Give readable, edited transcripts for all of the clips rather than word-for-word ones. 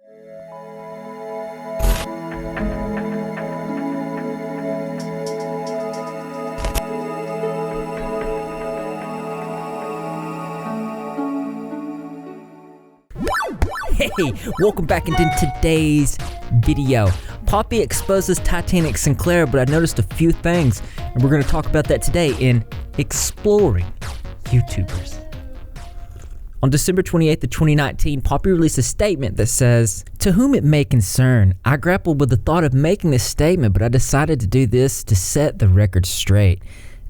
Hey, welcome back into today's video. Poppy exposes Titanic Sinclair, but I noticed a few things, and we're going to talk about that today in Exploring YouTubers. On December 28th of 2019, Poppy released a statement that says, "To whom it may concern, I grappled with the thought of making this statement, but I decided to do this to set the record straight.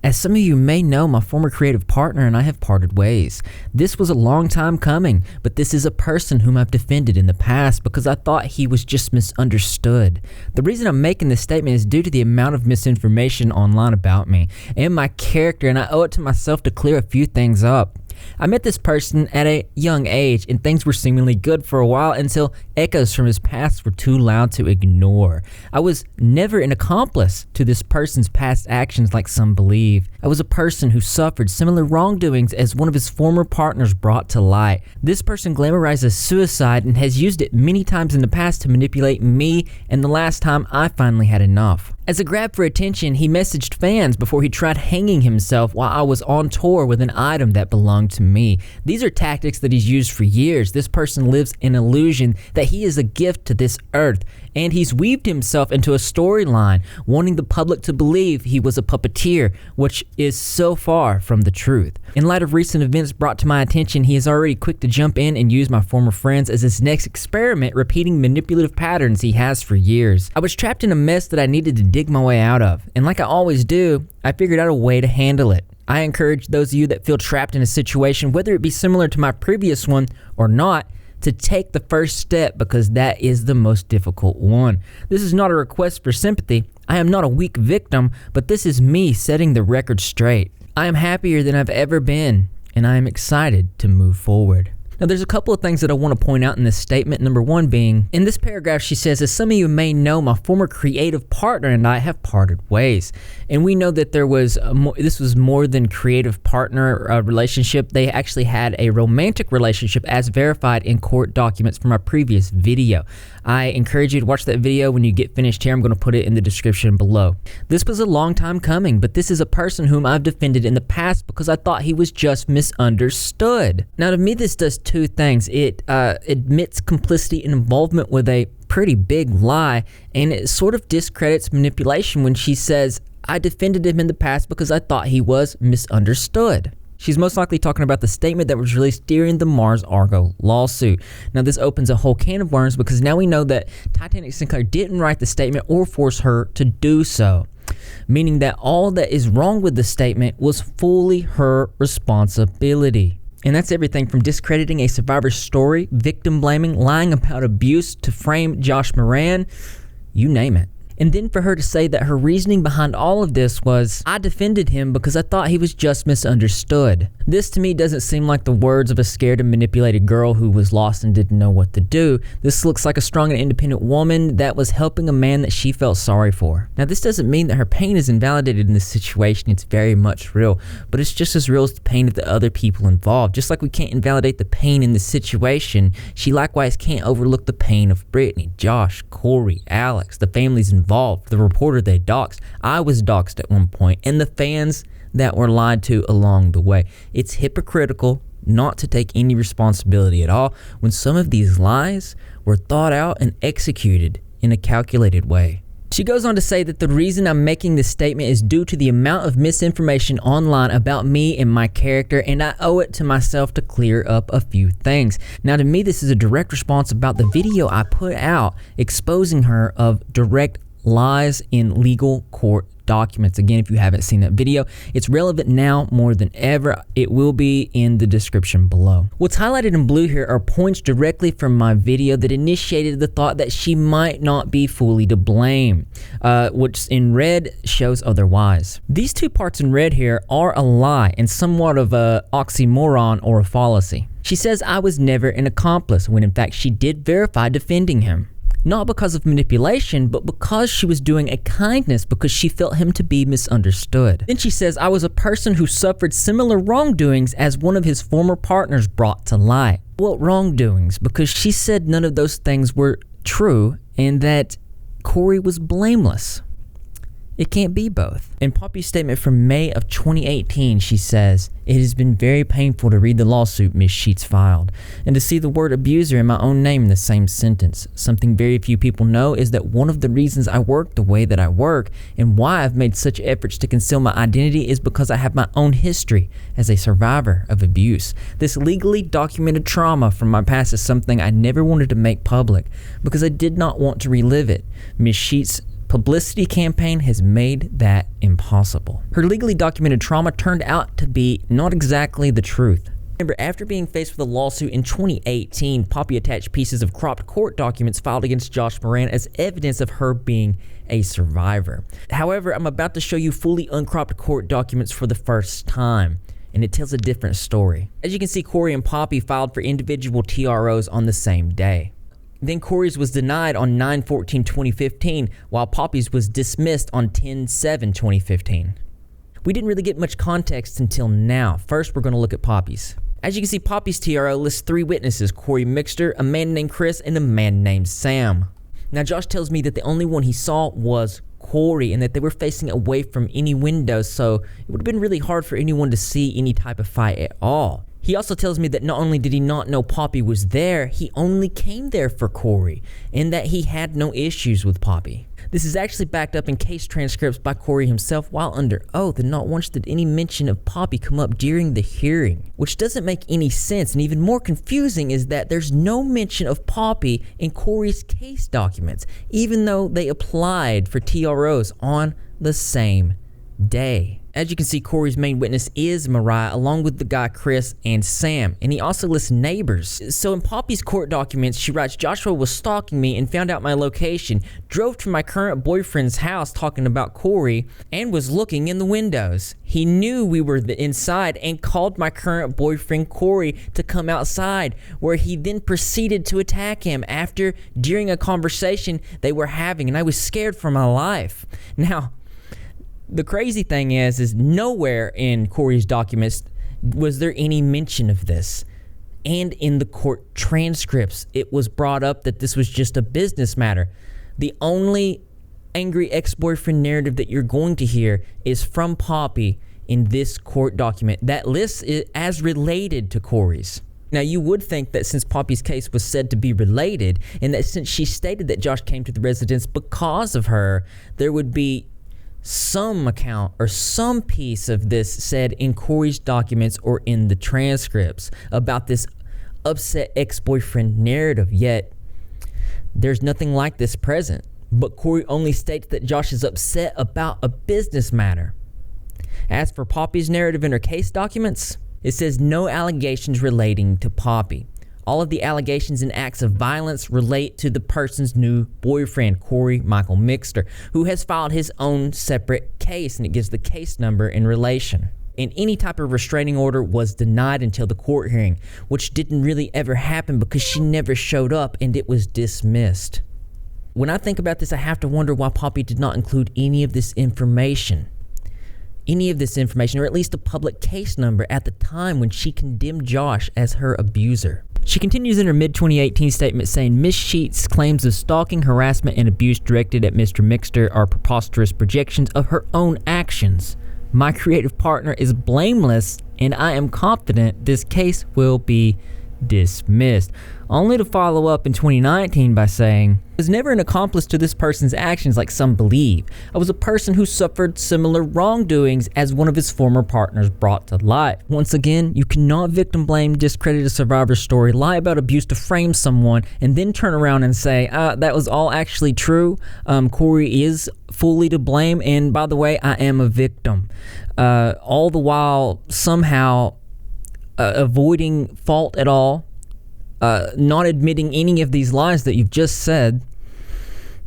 As some of you may know, my former creative partner and I have parted ways. This was a long time coming, but this is a person whom I've defended in the past because I thought he was just misunderstood. The reason I'm making this statement is due to the amount of misinformation online about me and my character, and I owe it to myself to clear a few things up. I met this person at a young age, and things were seemingly good for a while until echoes from his past were too loud to ignore. I was never an accomplice to this person's past actions like some believe. I was a person who suffered similar wrongdoings as one of his former partners brought to light. This person glamorizes suicide and has used it many times in the past to manipulate me, and the last time I finally had enough. As a grab for attention, he messaged fans before he tried hanging himself while I was on tour with an item that belonged to me. These are tactics that he's used for years. This person lives an illusion that he is a gift to this earth, and he's weaved himself into a storyline, wanting the public to believe he was a puppeteer, which is so far from the truth. In light of recent events brought to my attention, he is already quick to jump in and use my former friends as his next experiment, repeating manipulative patterns he has for years. I was trapped in a mess that I needed to dig my way out of, and like I always do, I figured out a way to handle it. I encourage those of you that feel trapped in a situation, whether it be similar to my previous one or not, to take the first step, because that is the most difficult one. This is not a request for sympathy. I am not a weak victim, but this is me setting the record straight. I am happier than I've ever been, and I am excited to move forward." Now, there's a couple of things that I want to point out in this statement. Number one being, in this paragraph, she says, "As some of you may know, my former creative partner and I have parted ways." And we know that this was more than creative partner relationship. They actually had a romantic relationship as verified in court documents from our previous video. I encourage you to watch that video when you get finished here. I'm going to put it in the description below. "This was a long time coming, but this is a person whom I've defended in the past because I thought he was just misunderstood." Now, to me, this does two things. It admits complicity and involvement with a pretty big lie, and it sort of discredits manipulation when she says, "I defended him in the past because I thought he was misunderstood." She's most likely talking about the statement that was released during the Mars Argo lawsuit. Now, this opens a whole can of worms because now we know that Titanic Sinclair didn't write the statement or force her to do so, meaning that all that is wrong with the statement was fully her responsibility. And that's everything from discrediting a survivor's story, victim blaming, lying about abuse, to frame Josh Moran, you name it. And then for her to say that her reasoning behind all of this was, "I defended him because I thought he was just misunderstood." This to me doesn't seem like the words of a scared and manipulated girl who was lost and didn't know what to do. This looks like a strong and independent woman that was helping a man that she felt sorry for. Now, this doesn't mean that her pain is invalidated in this situation. It's very much real, but it's just as real as the pain of the other people involved. Just like we can't invalidate the pain in this situation, she likewise can't overlook the pain of Brittany, Josh, Corey, Alex, the families involved, the reporter they doxed. I was doxed at one point, and the fans that were lied to along the way. It's hypocritical not to take any responsibility at all when some of these lies were thought out and executed in a calculated way. She goes on to say that the reason I'm making this statement is due to the amount of misinformation online about me and my character, and I owe it to myself to clear up a few things. Now, to me, this is a direct response about the video I put out exposing her of direct lies in legal court documents. Again, if you haven't seen that video, it's relevant now more than ever. It will be in the description below. What's highlighted in blue here are points directly from my video that initiated the thought that she might not be fully to blame, which in red shows otherwise. These two parts in red here are a lie and somewhat of a oxymoron or a fallacy. She says I was never an accomplice when in fact she did verify defending him. not because of manipulation, but because she was doing a kindness because she felt him to be misunderstood. Then she says, I was a person who suffered similar wrongdoings as one of his former partners brought to light. Well, wrongdoings, because she said none of those things were true and that Corey was blameless. It can't be both. In Poppy's statement from May of 2018, she says, it has been very painful to read the lawsuit Ms. Sheets filed, and to see the word abuser in my own name in the same sentence. Something very few people know is that one of the reasons I work the way that I work, and why I've made such efforts to conceal my identity, is because I have my own history as a survivor of abuse. This legally documented trauma from my past is something I never wanted to make public, because I did not want to relive it. Ms. Sheets' publicity campaign has made that impossible. Her legally documented trauma turned out to be not exactly the truth. Remember, after being faced with a lawsuit in 2018, Poppy attached pieces of cropped court documents filed against Josh Moran as evidence of her being a survivor. However, I'm about to show you fully uncropped court documents for the first time, and it tells a different story. As you can see, Corey and Poppy filed for individual TROs on the same day. Then Corey's was denied on 9/14/2015, while Poppy's was dismissed on 10/7/2015. We didn't really get much context until now. First, we're going to look at Poppy's. As you can see, Poppy's TRO lists 3 witnesses, Corey Mixter, a man named Chris, and a man named Sam. Now, Josh tells me that the only one he saw was Corey and that they were facing away from any windows, so it would have been really hard for anyone to see any type of fight at all. He also tells me that not only did he not know Poppy was there, he only came there for Corey, and that he had no issues with Poppy. This is actually backed up in case transcripts by Corey himself while under oath, and not once did any mention of Poppy come up during the hearing, which doesn't make any sense. And even more confusing is that there's no mention of Poppy in Corey's case documents, even though they applied for TROs on the same day. As you can see, Corey's main witness is Mariah, along with the guy Chris and Sam, and he also lists neighbors. So in Poppy's court documents, she writes, Joshua was stalking me and found out my location, drove to my current boyfriend's house talking about Corey, and was looking in the windows. He knew we were inside and called my current boyfriend Corey to come outside, where he then proceeded to attack him during a conversation they were having, and I was scared for my life. Now, the crazy thing is nowhere in Corey's documents was there any mention of this. And in the court transcripts, it was brought up that this was just a business matter. The only angry ex-boyfriend narrative that you're going to hear is from Poppy in this court document that lists it as related to Corey's. Now, you would think that since Poppy's case was said to be related, and that since she stated that Josh came to the residence because of her, there would be some account or some piece of this said in Corey's documents or in the transcripts about this upset ex-boyfriend narrative, yet there's nothing like this present. But Corey only states that Josh is upset about a business matter. As for Poppy's narrative in her case documents, it says no allegations relating to Poppy. All of the allegations and acts of violence relate to the person's new boyfriend, Corey Michael Mixter, who has filed his own separate case, and it gives the case number in relation. And any type of restraining order was denied until the court hearing, which didn't really ever happen because she never showed up and it was dismissed. When I think about this, I have to wonder why Poppy did not include any of this information. Or at least a public case number at the time when she condemned Josh as her abuser. She continues in her mid-2018 statement saying, Ms. Sheets' claims of stalking, harassment, and abuse directed at Mr. Mixter are preposterous projections of her own actions. My creative partner is blameless, and I am confident this case will be dismissed. Only to follow up in 2019 by saying, I was never an accomplice to this person's actions like some believe. I was a person who suffered similar wrongdoings as one of his former partners brought to light. Once again, you cannot victim blame, discredit a survivor's story, lie about abuse to frame someone, and then turn around and say, that was all actually true. Corey is fully to blame, and by the way, I am a victim. All the while somehow avoiding fault at all, not admitting any of these lies that you've just said.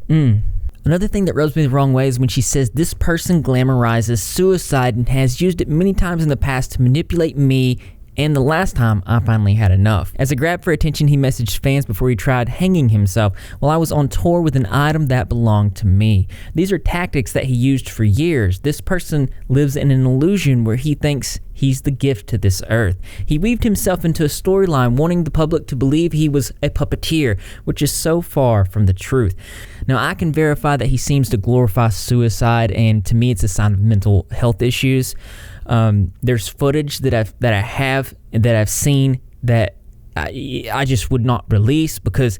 Another thing that rubs me the wrong way is when she says this person glamorizes suicide and has used it many times in the past to manipulate me and the last time I finally had enough. As a grab for attention, he messaged fans before he tried hanging himself while I was on tour with an item that belonged to me. These are tactics that he used for years. This person lives in an illusion where he thinks he's the gift to this earth. He weaved himself into a storyline wanting the public to believe he was a puppeteer, which is so far from the truth. Now, I can verify that he seems to glorify suicide, and to me it's a sign of mental health issues. There's footage that I've seen that I just would not release because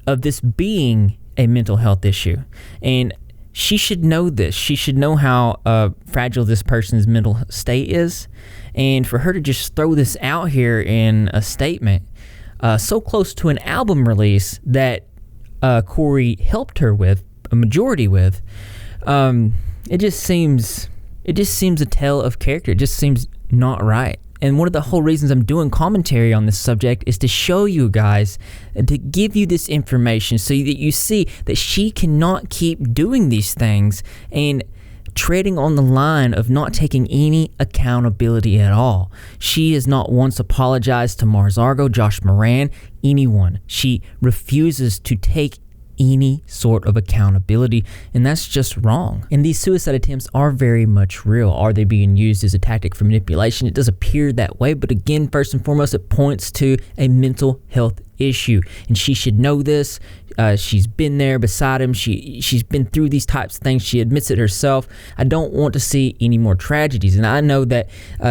of this being a mental health issue. And she should know this. She should know how fragile this person's mental state is. And for her to just throw this out here in a statement so close to an album release that Corey helped her with, a majority with, it just seems a tale of character. It just seems not right. And one of the whole reasons I'm doing commentary on this subject is to show you guys, to give you this information so that you see that she cannot keep doing these things and treading on the line of not taking any accountability at all. She has not once apologized to Mars Argo, Josh Moran, anyone. She refuses to take any sort of accountability, and that's just wrong. And these suicide attempts are very much real. Are they being used as a tactic for manipulation? It does appear that way, but again, first and foremost, it points to a mental health issue, and she should know this. She's been there beside him. She's been through these types of things. She admits it herself. I don't want to see any more tragedies, and I know that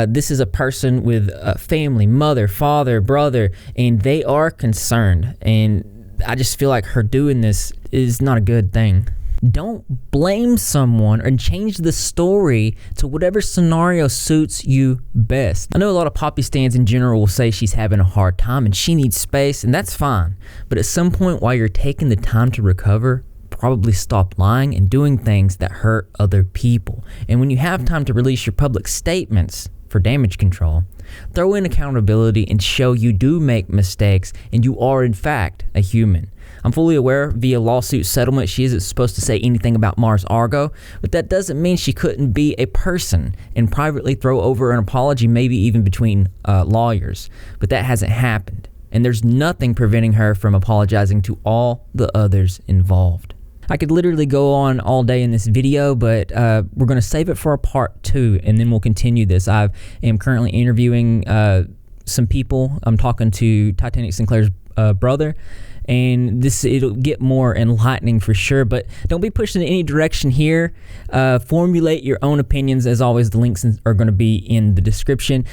this is a person with a family, mother, father, brother, and they are concerned, and I just feel like her doing this is not a good thing. Don't blame someone and change the story to whatever scenario suits you best. I know a lot of Poppy stans in general will say she's having a hard time and she needs space, and that's fine. But at some point while you're taking the time to recover, probably stop lying and doing things that hurt other people. And when you have time to release your public statements for damage control, throw in accountability and show you do make mistakes and you are in fact a human. I'm fully aware via lawsuit settlement she isn't supposed to say anything about Mars Argo, but that doesn't mean she couldn't be a person and privately throw over an apology, maybe even between lawyers. But that hasn't happened, and there's nothing preventing her from apologizing to all the others involved. I could literally go on all day in this video, but we're going to save it for a part 2, and then we'll continue this. I am currently interviewing some people. I'm talking to Titanic Sinclair's brother, and it'll get more enlightening for sure, but don't be pushed in any direction here. Formulate your own opinions. As always, the links are going to be in the description.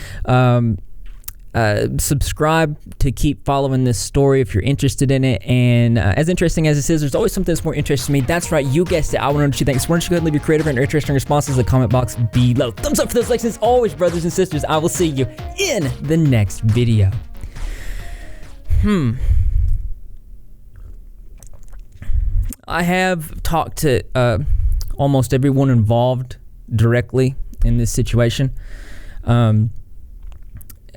Subscribe to keep following this story if you're interested in it. And as interesting as this is, there's always something that's more interesting to me. That's right, you guessed it. I want to know what you think. So why don't you go ahead and leave your creative and interesting responses in the comment box below. Thumbs up for those likes. As always, brothers and sisters, I will see you in the next video. I have talked to almost everyone involved directly in this situation.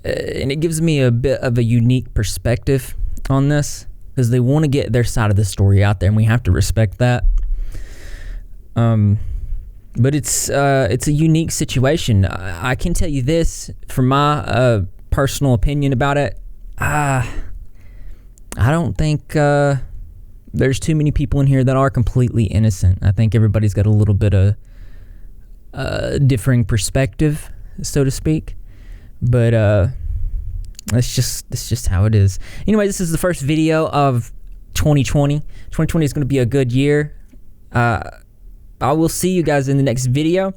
And it gives me a bit of a unique perspective on this because they want to get their side of the story out there, and we have to respect that. But it's a unique situation. I can tell you this from my personal opinion about it. I don't think there's too many people in here that are completely innocent. I think everybody's got a little bit of differing perspective, so to speak. But that's just how it is. Anyway, this is the first video of 2020. 2020 is going to be a good year. I will see you guys in the next video.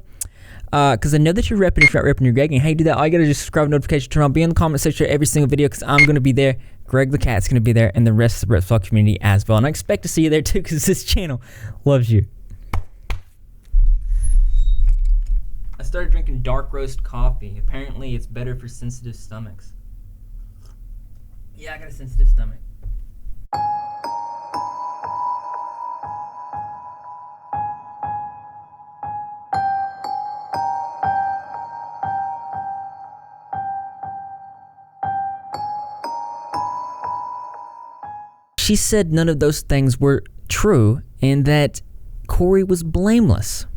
Because I know that you're repping. If you're not repping, you're Greg. And how you do that? All you got to do is subscribe, notification, turn on, be in the comment section of every single video because I'm going to be there. Greg the Cat's going to be there, and the rest of the Repzilla community as well. And I expect to see you there too because this channel loves you. I started drinking dark roast coffee. Apparently, it's better for sensitive stomachs. Yeah, I got a sensitive stomach. She said none of those things were true and that Corey was blameless.